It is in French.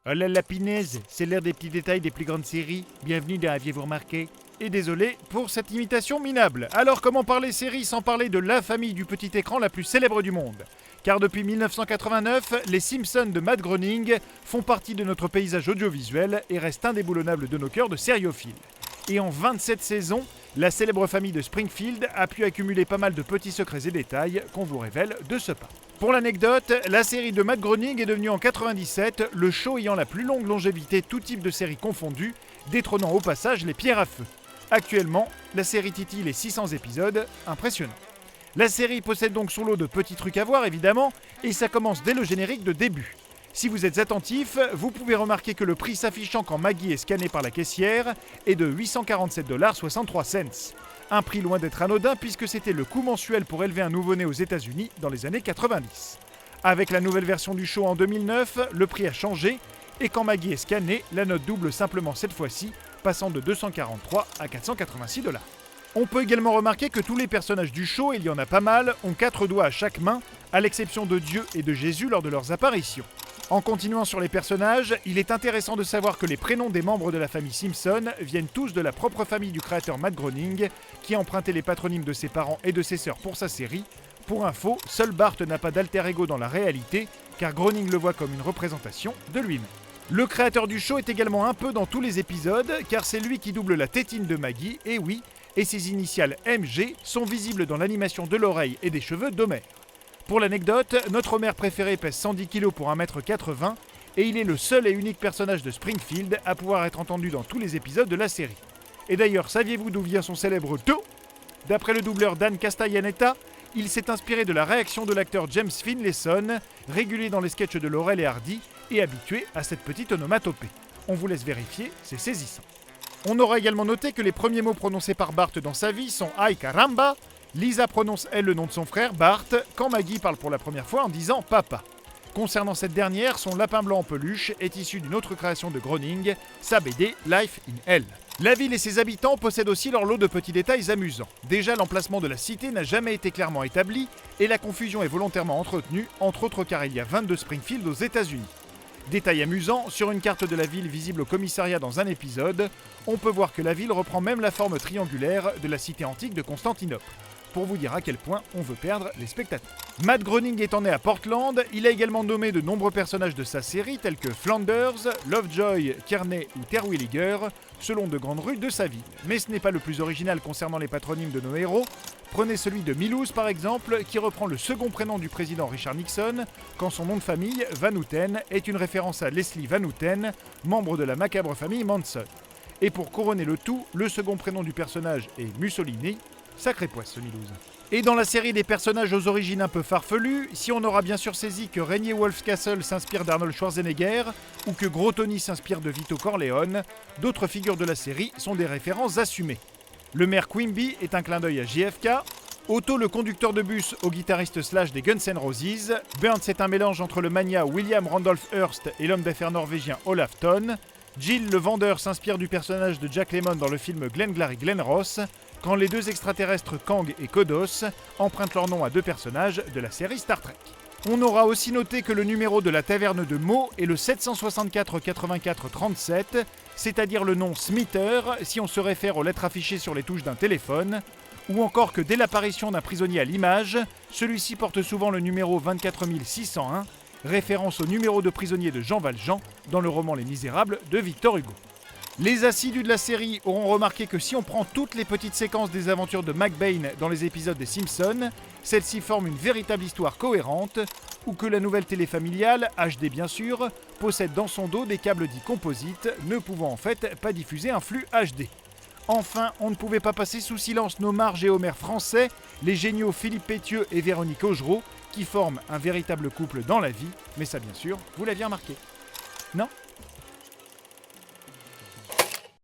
Oh là la pinaise, c'est l'heure des petits détails des plus grandes séries. Bienvenue dans Aviez-vous remarqué ? Et désolé pour cette imitation minable. Alors comment parler série sans parler de la famille du petit écran la plus célèbre du monde ? Car depuis 1989, les Simpsons de Matt Groening font partie de notre paysage audiovisuel et restent indéboulonnables de nos cœurs de sériophiles. Et en 27 saisons, la célèbre famille de Springfield a pu accumuler pas mal de petits secrets et détails qu'on vous révèle de ce pas. Pour l'anecdote, la série de Matt Groening est devenue en 97 le show ayant la plus longue longévité tout type de séries confondues, détrônant au passage les pierres à feu. Actuellement, la série titille les 600 épisodes, impressionnant. La série possède donc son lot de petits trucs à voir évidemment, et ça commence dès le générique de début. Si vous êtes attentif, vous pouvez remarquer que le prix s'affichant quand Maggie est scannée par la caissière est de 847,63 $. Un prix loin d'être anodin puisque c'était le coût mensuel pour élever un nouveau-né aux États-Unis dans les années 90. Avec la nouvelle version du show en 2009, le prix a changé et quand Maggie est scannée, la note double simplement cette fois-ci, passant de 243 à 486 $. On peut également remarquer que tous les personnages du show, et il y en a pas mal, ont 4 doigts à chaque main, à l'exception de Dieu et de Jésus lors de leurs apparitions. En continuant sur les personnages, il est intéressant de savoir que les prénoms des membres de la famille Simpson viennent tous de la propre famille du créateur Matt Groening, qui a emprunté les patronymes de ses parents et de ses sœurs pour sa série. Pour info, seul Bart n'a pas d'alter ego dans la réalité, car Groening le voit comme une représentation de lui-même. Le créateur du show est également un peu dans tous les épisodes, car c'est lui qui double la tétine de Maggie, et oui, et ses initiales MG sont visibles dans l'animation de l'oreille et des cheveux d'Homer. Pour l'anecdote, notre Homer préféré pèse 110 kg pour 1m80 et il est le seul et unique personnage de Springfield à pouvoir être entendu dans tous les épisodes de la série. Et d'ailleurs, saviez-vous d'où vient son célèbre to ? D'après le doubleur Dan Castellaneta, il s'est inspiré de la réaction de l'acteur James Finlayson, régulier dans les sketchs de Laurel et Hardy et habitué à cette petite onomatopée. On vous laisse vérifier, c'est saisissant. On aura également noté que les premiers mots prononcés par Bart dans sa vie sont « Ay caramba », Lisa prononce elle le nom de son frère, Bart, quand Maggie parle pour la première fois en disant « papa ». Concernant cette dernière, son lapin blanc en peluche est issu d'une autre création de Groening, sa BD Life in Hell. La ville et ses habitants possèdent aussi leur lot de petits détails amusants. Déjà, l'emplacement de la cité n'a jamais été clairement établi et la confusion est volontairement entretenue, entre autres car il y a 22 Springfield aux États-Unis. Détail amusant, sur une carte de la ville visible au commissariat dans un épisode, on peut voir que la ville reprend même la forme triangulaire de la cité antique de Constantinople. Pour vous dire à quel point on veut perdre les spectateurs. Matt Groening étant né à Portland, il a également nommé de nombreux personnages de sa série tels que Flanders, Lovejoy, Kearney ou Terwilliger, selon de grandes rues de sa ville. Mais ce n'est pas le plus original concernant les patronymes de nos héros. Prenez celui de Milouz par exemple, qui reprend le second prénom du président Richard Nixon, quand son nom de famille, Van Houten, est une référence à Leslie Van Houten, membre de la macabre famille Manson. Et pour couronner le tout, le second prénom du personnage est Mussolini. Sacré poisse ce Milouz. Et dans la série des personnages aux origines un peu farfelus, si on aura bien sûr saisi que Rainier Wolfscastle s'inspire d'Arnold Schwarzenegger ou que Gros Tony s'inspire de Vito Corleone, d'autres figures de la série sont des références assumées. Le maire Quimby est un clin d'œil à JFK, Otto le conducteur de bus au guitariste slash des Guns N' Roses, Burns est un mélange entre le magnat William Randolph Hearst et l'homme d'affaires norvégien Olaf Thon, Jill le vendeur s'inspire du personnage de Jack Lemmon dans le film Glengarry Glen Ross, quand les deux extraterrestres Kang et Kodos empruntent leur nom à deux personnages de la série Star Trek. On aura aussi noté que le numéro de la taverne de Meaux est le 764 84 37, c'est-à-dire le nom Smither si on se réfère aux lettres affichées sur les touches d'un téléphone, ou encore que dès l'apparition d'un prisonnier à l'image, celui-ci porte souvent le numéro 24 601, référence au numéro de prisonnier de Jean Valjean dans le roman Les Misérables de Victor Hugo. Les assidus de la série auront remarqué que si on prend toutes les petites séquences des aventures de McBain dans les épisodes des Simpsons, celles-ci forment une véritable histoire cohérente, ou que la nouvelle télé familiale, HD bien sûr, possède dans son dos des câbles dits composites, ne pouvant en fait pas diffuser un flux HD. Enfin, on ne pouvait pas passer sous silence nos Marge et Homer français, les géniaux Philippe Pétieux et Véronique Augereau, qui forment un véritable couple dans la vie, mais ça bien sûr, vous l'aviez remarqué. Non ?